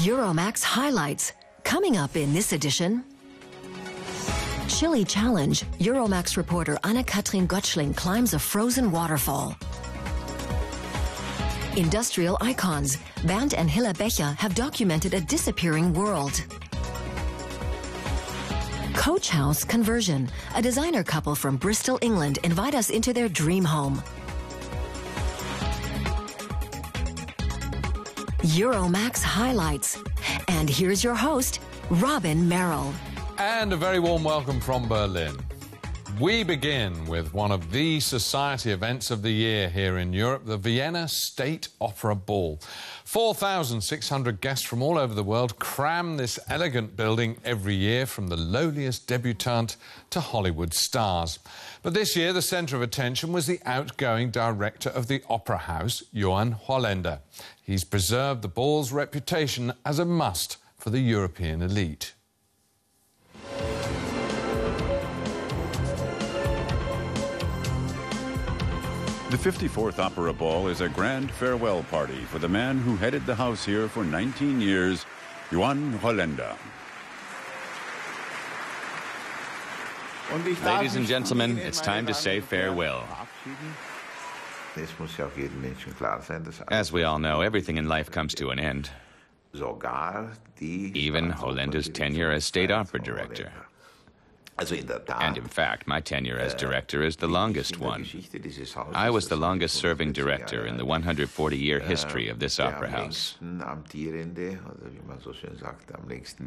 Euromaxx highlights. Coming up in this edition. Chili challenge. Euromaxx reporter Anne-Katrin Gottschling climbs a frozen waterfall. Industrial icons. Bernd and Hilla Becher have documented a disappearing world. Coachhouse conversion. A designer couple from Bristol, England invite us into their dream home. Euromaxx highlights. And here's your host, Robin Merrill. And a very warm welcome from Berlin. We begin with one of the society events of the year here in Europe, the Vienna State Opera Ball. 4,600 guests from all over the world cram this elegant building every year, from the lowliest debutante to Hollywood stars. But this year, the centre of attention was the outgoing director of the Opera House, Ioan Holender. He's preserved the ball's reputation as a must for the European elite. The 54th Opera Ball is a grand farewell party for the man who headed the house here for 19 years, Ioan Holender. Ladies and gentlemen, it's time to say farewell. As we all know, everything in life comes to an end. Even Holender's tenure as state opera director. And in fact, my tenure as director is the longest one. I was the longest-serving director in the 140-year history of this opera house.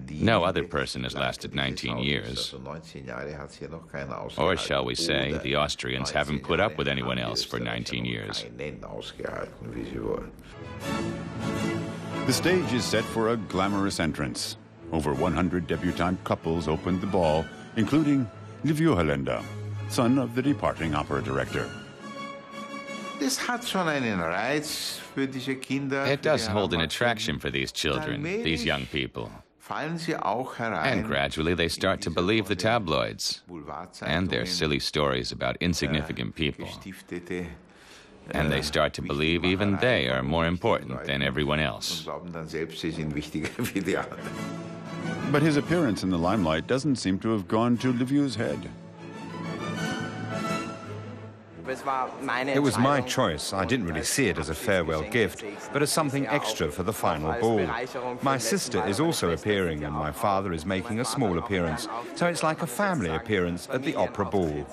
No other person has lasted 19 years. Or shall we say, the Austrians haven't put up with anyone else for 19 years. The stage is set for a glamorous entrance. Over 100 debutante couples opened the ball, including Ioan Holender, son of the departing opera director. It does hold an attraction for these children, these young people. And gradually they start to believe the tabloids and their silly stories about insignificant people. And they start to believe even they are more important than everyone else. But his appearance in the limelight doesn't seem to have gone to Ioan's head. It was my choice. I didn't really see it as a farewell gift, but as something extra for the final ball. My sister is also appearing, and my father is making a small appearance, so it's like a family appearance at the Opera Ball.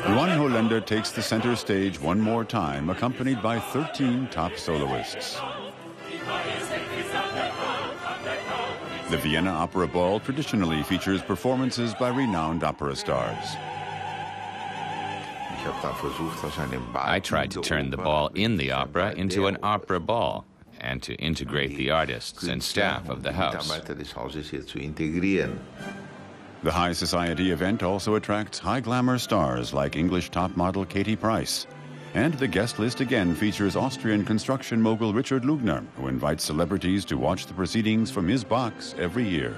Ioan Holender takes the center stage one more time, accompanied by 13 top soloists. The Vienna Opera Ball traditionally features performances by renowned opera stars. I tried to turn the ball in the opera into an opera ball, and to integrate the artists and staff of the house. The high society event also attracts high glamour stars like English top model Katie Price. And the guest list again features Austrian construction mogul Richard Lugner, who invites celebrities to watch the proceedings from his box every year.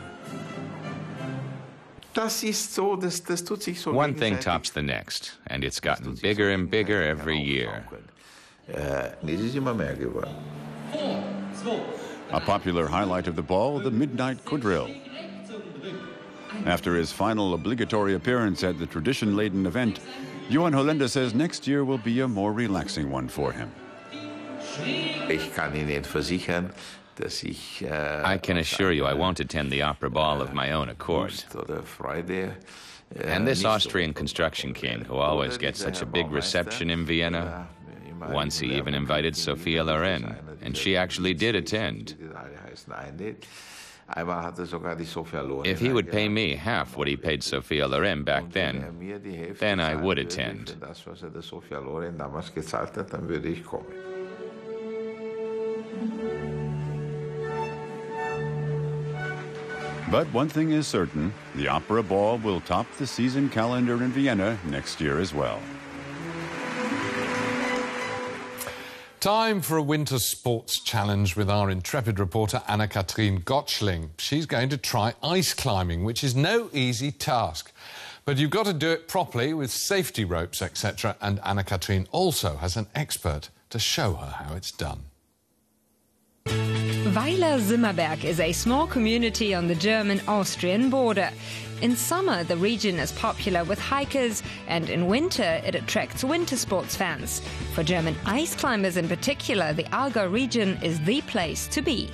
One thing tops the next, and it's gotten bigger and bigger every year. A popular highlight of the ball, the midnight quadrille. After his final obligatory appearance at the tradition-laden event, Ioan Holender says next year will be a more relaxing one for him. I can assure you I won't attend the opera ball of my own accord. And this Austrian construction king, who always gets such a big reception in Vienna, once he even invited Sophia Loren, and she actually did attend. If he would pay me half what he paid Sophia Loren back then I would attend. But one thing is certain, the Opera Ball will top the season calendar in Vienna next year as well. Time for a winter sports challenge with our intrepid reporter Anne-Katrin Gottschling. She's going to try ice climbing, which is no easy task. But you've got to do it properly with safety ropes, etc. And Anne-Katrin also has an expert to show her how it's done. Weiler-Simmerberg is a small community on the German-Austrian border. In summer, the region is popular with hikers, and in winter, it attracts winter sports fans. For German ice climbers in particular, the Allgäu region is the place to be.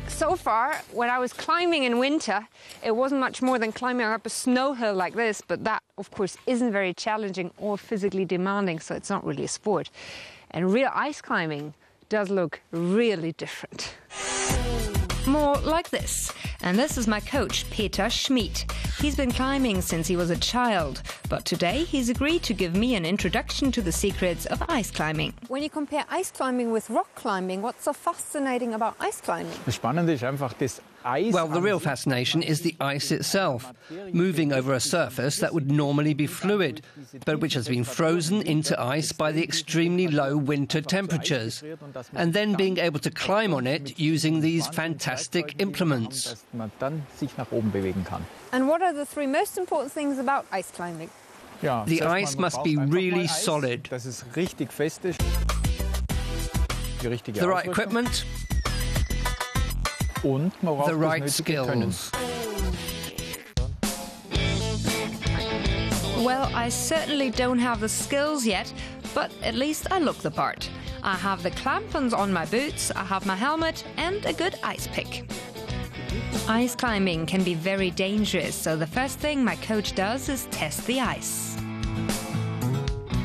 So far, when I was climbing in winter, it wasn't much more than climbing up a snow hill like this, but that, of course, isn't very challenging or physically demanding, so it's not really a sport. And real ice climbing does look really different. More like this. And this is my coach, Peter Schmid. He's been climbing since he was a child, but today he's agreed to give me an introduction to the secrets of ice climbing. When you compare ice climbing with rock climbing, what's so fascinating about ice climbing? Well, the real fascination is the ice itself, moving over a surface that would normally be fluid, but which has been frozen into ice by the extremely low winter temperatures, and then being able to climb on it using these fantastic implements. And what are the three most important things about ice climbing? The ice must be really solid. The right equipment, the right skills. Well, I certainly don't have the skills yet, but at least I look the part. I have the clampons on my boots, I have my helmet and a good ice pick. Ice climbing can be very dangerous, so the first thing my coach does is test the ice.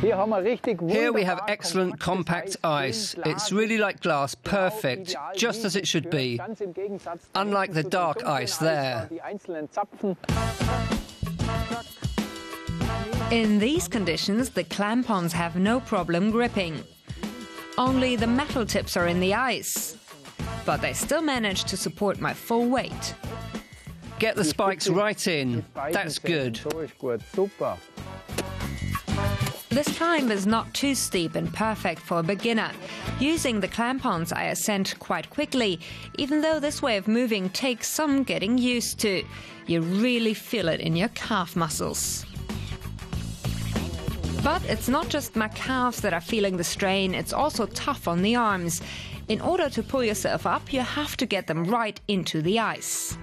Here we have excellent compact ice. It's really like glass, perfect, just as it should be. Unlike the dark ice there. In these conditions, the clampons have no problem gripping. Only the metal tips are in the ice. But they still manage to support my full weight. Get the spikes right in. That's good. This climb is not too steep and perfect for a beginner. Using the clampons, I ascend quite quickly, even though this way of moving takes some getting used to. You really feel it in your calf muscles. But it's not just my calves that are feeling the strain, it's also tough on the arms. In order to pull yourself up, you have to get them right into the ice.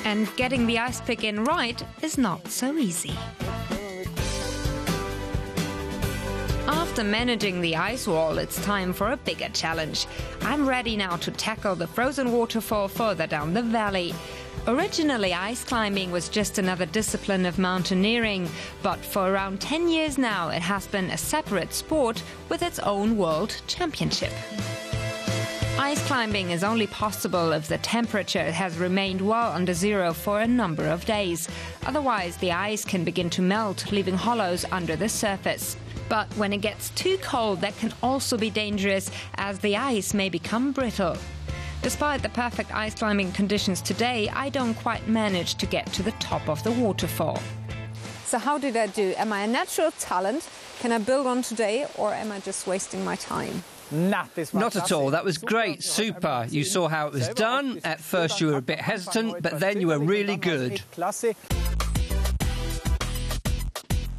And getting the ice pick in right is not so easy. After managing the ice wall, it's time for a bigger challenge. I'm ready now to tackle the frozen waterfall further down the valley. Originally, ice climbing was just another discipline of mountaineering, but for around 10 years now it has been a separate sport with its own world championship. Ice climbing is only possible if the temperature has remained well under zero for a number of days. Otherwise, the ice can begin to melt, leaving hollows under the surface. But when it gets too cold, that can also be dangerous, as the ice may become brittle. Despite the perfect ice climbing conditions today, I don't quite manage to get to the top of the waterfall. So how did I do? Am I a natural talent? Can I build on today, or am I just wasting my time? Not at all. That was great. Super. You saw how it was done. At first you were a bit hesitant, but then you were really good.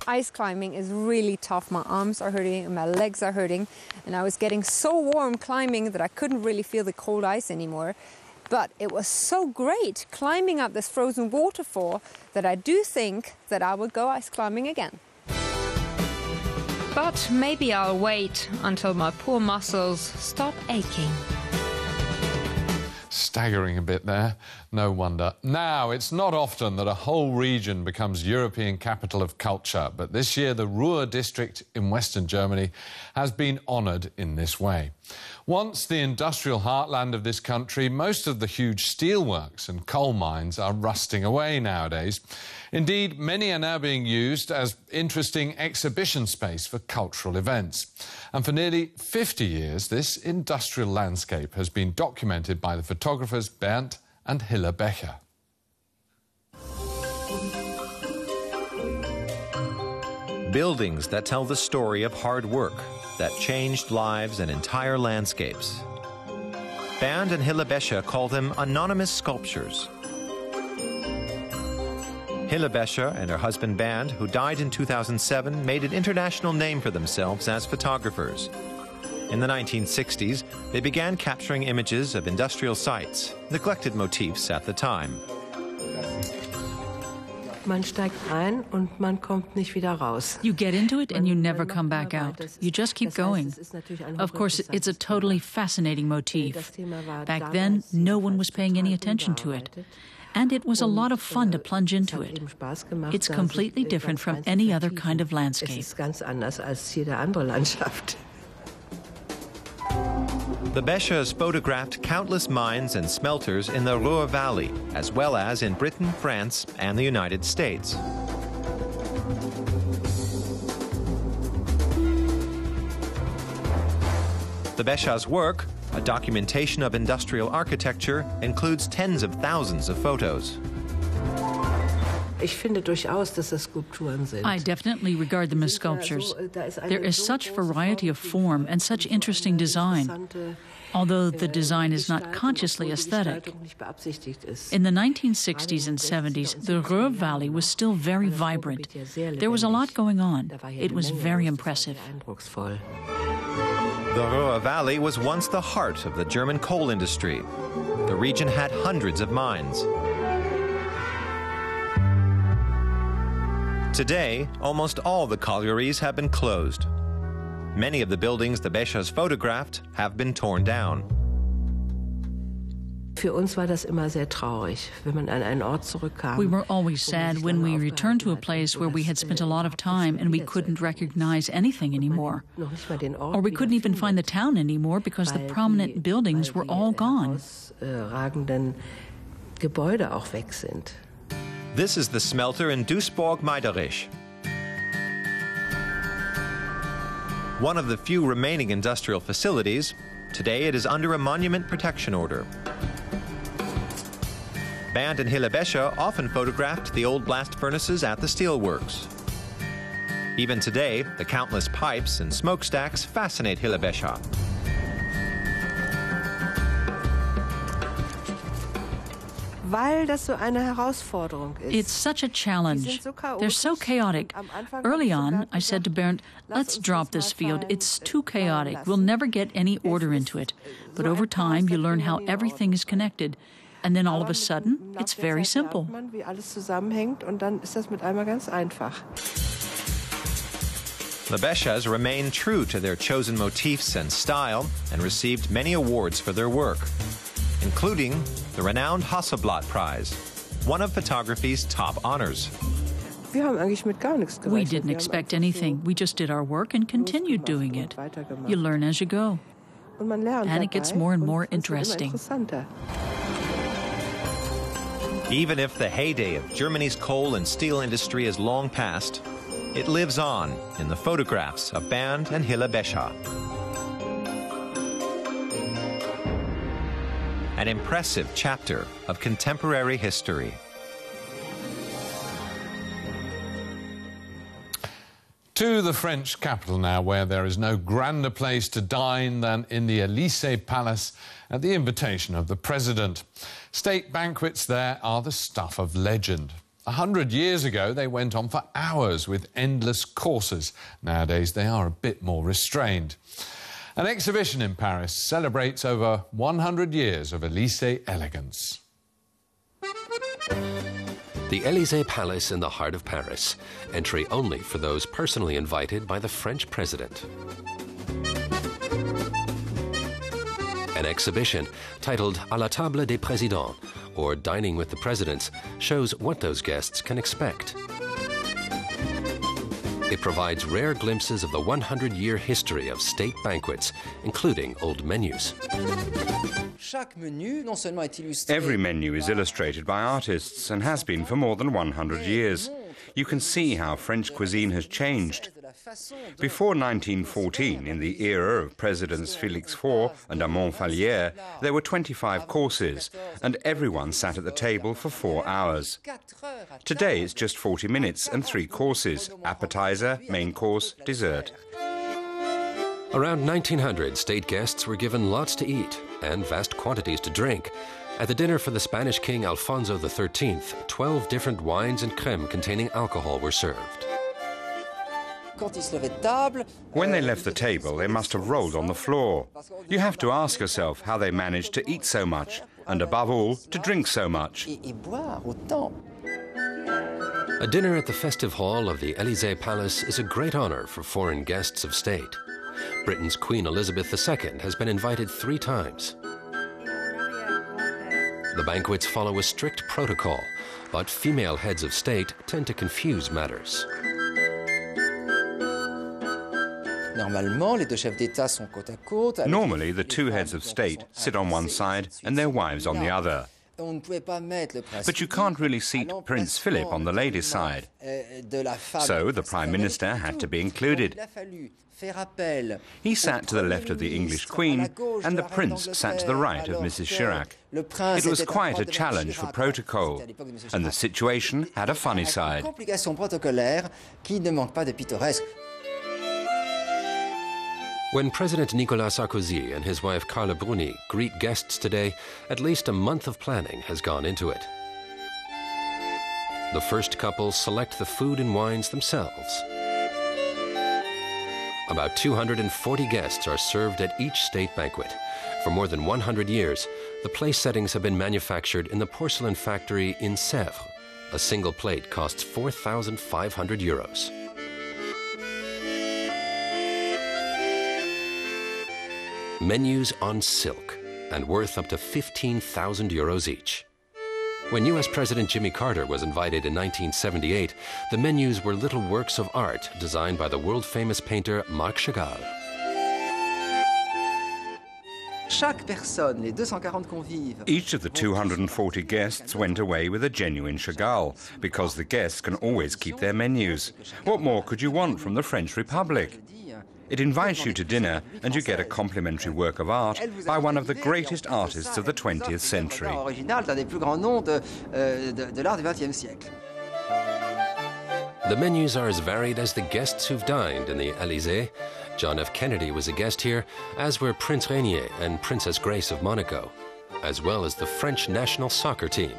Ice climbing is really tough. My arms are hurting and my legs are hurting, and I was getting so warm climbing that I couldn't really feel the cold ice anymore. But it was so great climbing up this frozen waterfall that I do think that I will go ice climbing again. But maybe I'll wait until my poor muscles stop aching. Staggering a bit there, no wonder. Now, it's not often that a whole region becomes European capital of culture, but this year the Ruhr district in Western Germany has been honoured in this way. Once the industrial heartland of this country, most of the huge steelworks and coal mines are rusting away nowadays. Indeed, many are now being used as interesting exhibition space for cultural events. And for nearly 50 years, this industrial landscape has been documented by the photographers Bernd and Hilla Becher. Buildings that tell the story of hard work, that changed lives and entire landscapes. Bernd and Hilla Becher call them anonymous sculptures. Hilla Becher and her husband Bernd, who died in 2007, made an international name for themselves as photographers. In the 1960s, they began capturing images of industrial sites, neglected motifs at the time. Man steigt ein und man kommt nicht wieder raus. You get into it and you never come back out. You just keep going. Of course, it's a totally fascinating motif. Back then, no one was paying any attention to it. And it was a lot of fun to plunge into it. It's completely different from any other kind of landscape. The Bechers photographed countless mines and smelters in the Ruhr Valley, as well as in Britain, France, and the United States. The Bechers' work, a documentation of industrial architecture, includes tens of thousands of photos. I definitely regard them as sculptures. There is such variety of form and such interesting design, although the design is not consciously aesthetic. In the 1960s and 70s, the Ruhr Valley was still very vibrant. There was a lot going on. It was very impressive. The Ruhr Valley was once the heart of the German coal industry. The region had hundreds of mines. Today, almost all the collieries have been closed. Many of the buildings the Bechers photographed have been torn down. We were always sad when we returned to a place where we had spent a lot of time and we couldn't recognize anything anymore. Or we couldn't even find the town anymore because the prominent buildings were all gone. This is the smelter in Duisburg-Meiderich. One of the few remaining industrial facilities, today it is under a monument protection order. Bernd and Hilla Becher often photographed the old blast furnaces at the steelworks. Even today, the countless pipes and smokestacks fascinate Hilla Becher. It's such a challenge. They're so chaotic. Early on, I said to Bernd, let's drop this field. It's too chaotic. We'll never get any order into it. But over time, you learn how everything is connected. And then all of a sudden, it's very simple. The Bechers remain true to their chosen motifs and style and received many awards for their work, including the renowned Hasselblad Prize, one of photography's top honors. We didn't expect anything. We just did our work and continued doing it. You learn as you go. And it gets more and more interesting. Even if the heyday of Germany's coal and steel industry is long past, it lives on in the photographs of Bernd and Hilla Becher. An impressive chapter of contemporary history. To the French capital now, where there is no grander place to dine than in the Elysée Palace at the invitation of the President. State banquets there are the stuff of legend. 100 years ago, they went on for hours with endless courses. Nowadays, they are a bit more restrained. An exhibition in Paris celebrates over 100 years of Elysée elegance. The Elysée Palace in the heart of Paris. Entry only for those personally invited by the French president. An exhibition titled À la table des présidents, or Dining with the Presidents, shows what those guests can expect. It provides rare glimpses of the 100-year history of state banquets, including old menus. Every menu is illustrated by artists and has been for more than 100 years. You can see how French cuisine has changed. Before 1914, in the era of Presidents Félix IV and Armand Fallières, there were 25 courses, and everyone sat at the table for 4 hours. Today it's just 40 minutes and 3 courses: appetizer, main course, dessert. Around 1900, state guests were given lots to eat and vast quantities to drink, At the dinner for the Spanish King Alfonso XIII, 12 different wines and crème containing alcohol were served. When they left the table, they must have rolled on the floor. You have to ask yourself how they managed to eat so much, and above all, to drink so much. A dinner at the festive hall of the Elysée Palace is a great honor for foreign guests of state. Britain's Queen Elizabeth II has been invited 3 times. The banquets follow a strict protocol, but female heads of state tend to confuse matters. Normally, the 2 heads of state sit on one side and their wives on the other. But you can't really seat Prince Philip on the ladies' side. So the Prime Minister had to be included. He sat to the left of the English Queen, and the Prince sat to the right of Mrs. Chirac. It was quite a challenge for protocol, and the situation had a funny side. When President Nicolas Sarkozy and his wife Carla Bruni greet guests today, at least a month of planning has gone into it. The first couple select the food and wines themselves. About 240 guests are served at each state banquet. For more than 100 years, the place settings have been manufactured in the porcelain factory in Sèvres. A single plate costs 4,500 euros. Menus on silk and worth up to 15,000 euros each. When U.S. President Jimmy Carter was invited in 1978, the menus were little works of art designed by the world-famous painter Marc Chagall. Each of the 240 guests went away with a genuine Chagall, because the guests can always keep their menus. What more could you want from the French Republic? It invites you to dinner and you get a complimentary work of art by one of the greatest artists of the 20th century. The menus are as varied as the guests who've dined in the Elysée. John F. Kennedy was a guest here, as were Prince Rainier and Princess Grace of Monaco, as well as the French national soccer team.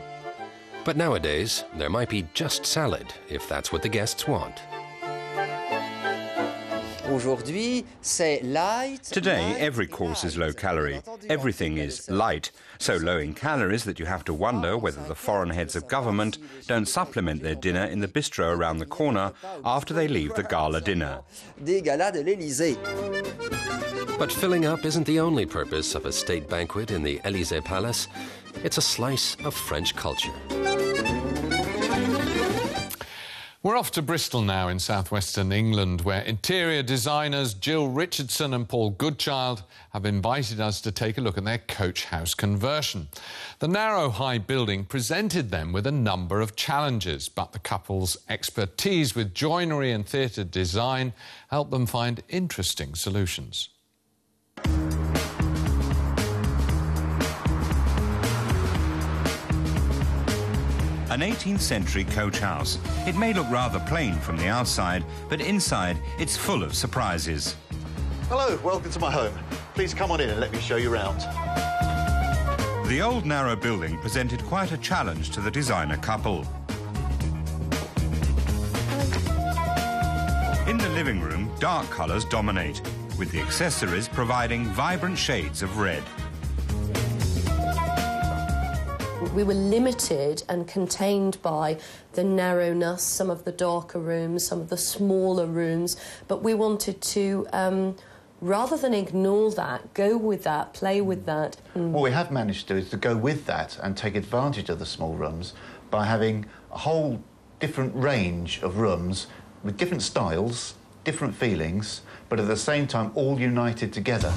But nowadays, there might be just salad, if that's what the guests want. Today, every course is low-calorie. Everything is light, so low in calories that you have to wonder whether the foreign heads of government don't supplement their dinner in the bistro around the corner after they leave the gala dinner. But filling up isn't the only purpose of a state banquet in the Elysée Palace. It's a slice of French culture. We're off to Bristol now in southwestern England, where interior designers Jill Richardson and Paul Goodchild have invited us to take a look at their coach house conversion. The narrow, high building presented them with a number of challenges, but the couple's expertise with joinery and theatre design helped them find interesting solutions. An 18th century coach house. It may look rather plain from the outside, but inside it's full of surprises. Hello, welcome to my home. Please come on in and let me show you around. The old narrow building presented quite a challenge to the designer couple. In the living room, dark colours dominate, with the accessories providing vibrant shades of red. We were limited and contained by the narrowness, some of the darker rooms, some of the smaller rooms, but we wanted to, rather than ignore that, go with that, play with that. What we have managed to do is to go with that and take advantage of the small rooms by having a whole different range of rooms with different styles, different feelings, but at the same time all united together.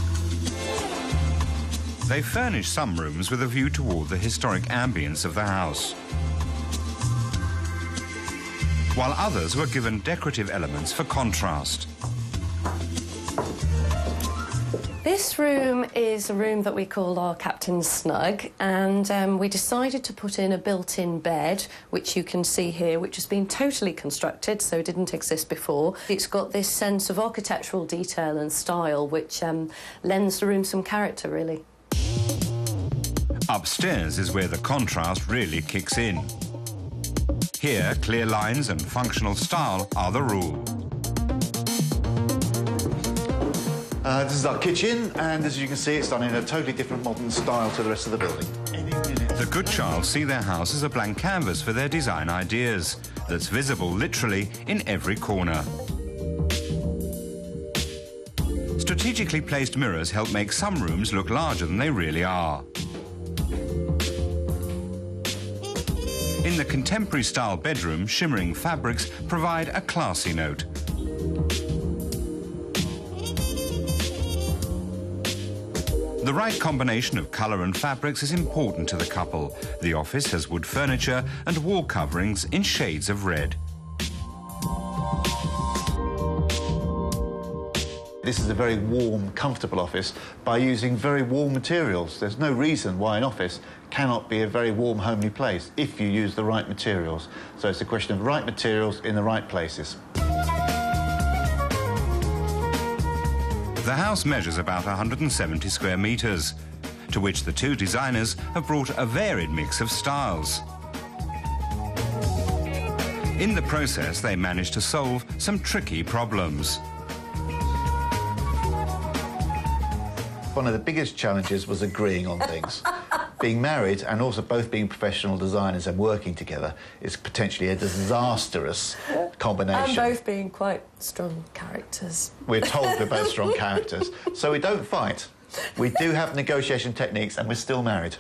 They furnished some rooms with a view toward the historic ambience of the house, while others were given decorative elements for contrast. This room is a room that we call our Captain's Snug, and we decided to put in a built-in bed, which you can see here, which has been totally constructed, so it didn't exist before. It's got this sense of architectural detail and style, which lends the room some character, really. Upstairs is where the contrast really kicks in. Here, clear lines and functional style are the rule. This is our kitchen, and as you can see, it's done in a totally different modern style to the rest of the building. The good child see their house as a blank canvas for their design ideas that's visible literally in every corner. Strategically placed mirrors help make some rooms look larger than they really are. In the contemporary style bedroom, shimmering fabrics provide a classy note. The right combination of colour and fabrics is important to the couple. The office has wood furniture and wall coverings in shades of red. This is a very warm, comfortable office by using very warm materials. There's no reason why an office cannot be a very warm, homely place if you use the right materials. So it's a question of right materials in the right places. The house measures about 170 square metres, to which the two designers have brought a varied mix of styles. In the process, they managed to solve some tricky problems. One of the biggest challenges was agreeing on things. Being married and also both being professional designers and working together is potentially a disastrous combination. And both being quite strong characters. We're told we're both strong characters, so we don't fight. We do have negotiation techniques and we're still married.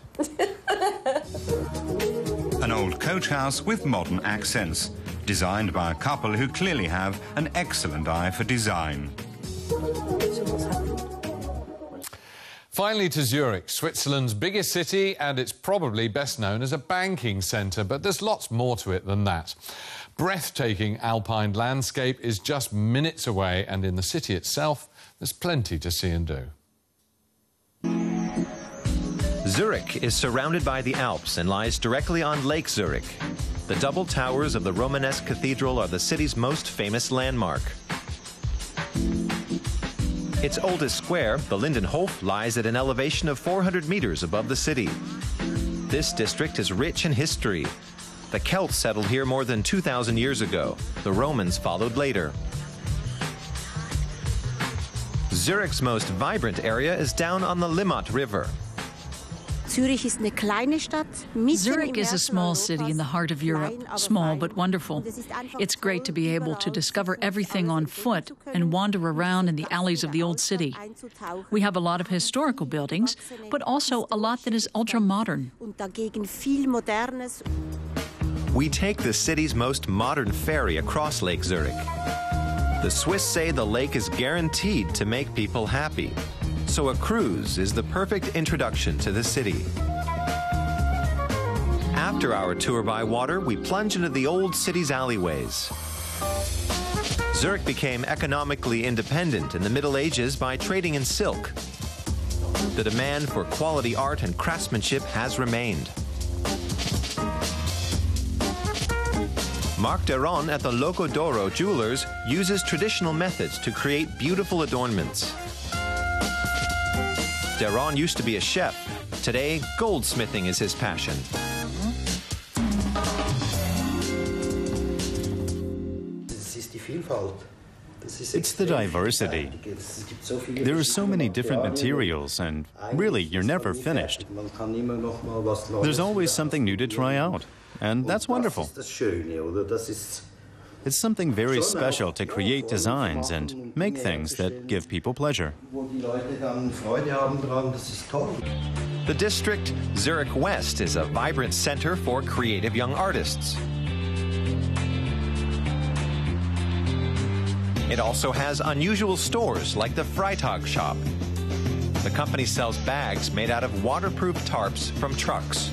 An old coach house with modern accents, designed by a couple who clearly have an excellent eye for design. Finally to Zurich, Switzerland's biggest city, and it's probably best known as a banking centre, but there's lots more to it than that. Breathtaking alpine landscape is just minutes away, and in the city itself, there's plenty to see and do. Zurich is surrounded by the Alps and lies directly on Lake Zurich. The double towers of the Romanesque cathedral are the city's most famous landmark. Its oldest square, the Lindenhof, lies at an elevation of 400 meters above the city. This district is rich in history. The Celts settled here more than 2,000 years ago. The Romans followed later. Zurich's most vibrant area is down on the Limmat River. Zurich is a small city in the heart of Europe, small but wonderful. It's great to be able to discover everything on foot and wander around in the alleys of the old city. We have a lot of historical buildings, but also a lot that is ultra-modern. We take the city's most modern ferry across Lake Zurich. The Swiss say the lake is guaranteed to make people happy. So a cruise is the perfect introduction to the city. After our tour by water, we plunge into the old city's alleyways. Zurich became economically independent in the Middle Ages by trading in silk. The demand for quality art and craftsmanship has remained. Marc Deron at the Loco d'Oro Jewelers uses traditional methods to create beautiful adornments. Deron used to be a chef. Today, goldsmithing is his passion. It's the diversity. There are so many different materials, and really, you're never finished. There's always something new to try out, and that's wonderful. It's something very special to create designs and make things that give people pleasure. The district, Zurich West, is a vibrant center for creative young artists. It also has unusual stores like the Freitag shop. The company sells bags made out of waterproof tarps from trucks.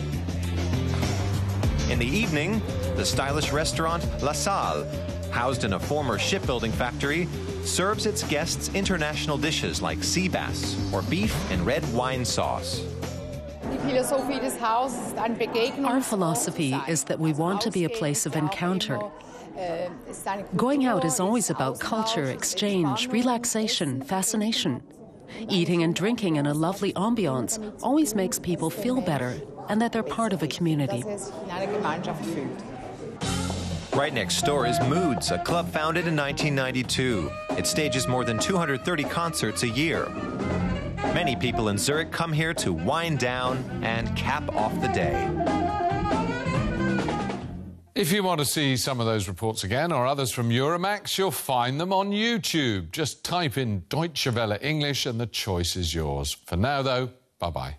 In the evening, the stylish restaurant La Salle, housed in a former shipbuilding factory, serves its guests international dishes like sea bass or beef in red wine sauce. Our philosophy is that we want to be a place of encounter. Going out is always about culture, exchange, relaxation, fascination. Eating and drinking in a lovely ambiance always makes people feel better and that they're part of a community. Right next door is Moods, a club founded in 1992. It stages more than 230 concerts a year. Many people in Zurich come here to wind down and cap off the day. If you want to see some of those reports again or others from Euromaxx, you'll find them on YouTube. Just type in Deutsche Welle English and the choice is yours. For now, though, bye-bye.